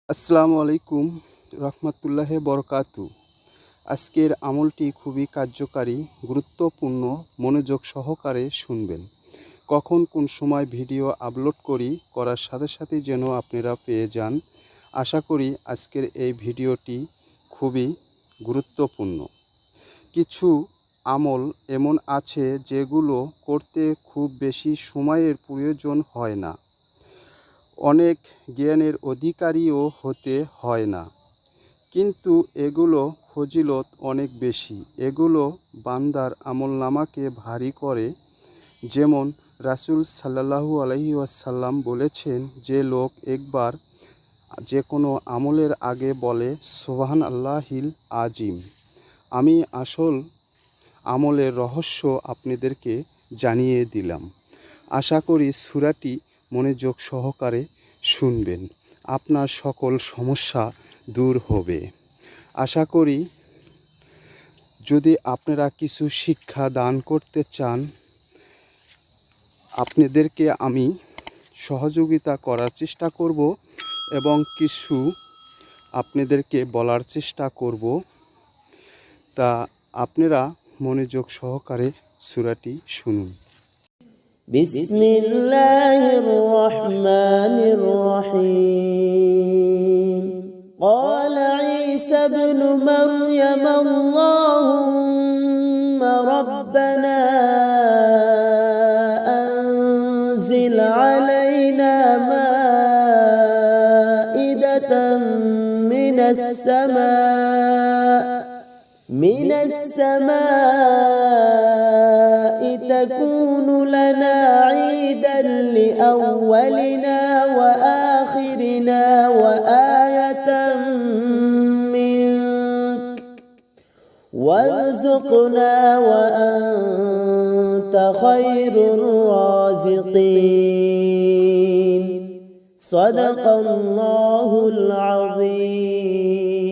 আসসালামু আলাইকুম রহমতুল্লাহি বরকাতু। আজকের আমলটি খুবই কার্যকারী, গুরুত্বপূর্ণ। মনোযোগ সহকারে শুনবেন। কখন কোন সময় ভিডিও আপলোড করার সাথে সাথে যেন আপনারা পেয়ে যান। আশা করি আজকের এই ভিডিওটি খুবই গুরুত্বপূর্ণ। কিছু আমল এমন আছে যেগুলো করতে খুব বেশি সময়ের প্রয়োজন হয় না, অনেক জ্ঞানের অধিকারীও হতে হয় না, কিন্তু এগুলো ফজিলত অনেক বেশি। এগুলো বান্দার আমলনামাকে ভারী করে। যেমন রাসূল সাল্লাল্লাহু আলাইহি ওয়াসাল্লাম বলেছেন, যে লোক একবার যে কোনো আমলের আগে বলে সুবহান আল্লাহিল আজিম। আমি আসল আমলের রহস্য আপনাদেরকে জানিয়ে দিলাম। আশা করি সূরাটি মনোযোগ সহকারে শুনবেন, আপনার সকল সমস্যা দূর হবে। আশা করি যদি আপনারা কিছু শিক্ষা দান করতে চান, আপনাদেরকে আমি সহযোগিতা করার চেষ্টা করব এবং কিছু আপনাদেরকে বলার চেষ্টা করব। তা আপনারা মনোযোগ সহকারে সূরাটি শুনুন। বিসমিল্লাহির রহমানির রহিম। قال عيسى ابن مريم اللهم ربنا أنزل علينا مائدة من السماء تكون لنا عيدا لأولنا وآخرنا وآية منك وارزقنا وأنت خير الرازقين صدق الله العظيم।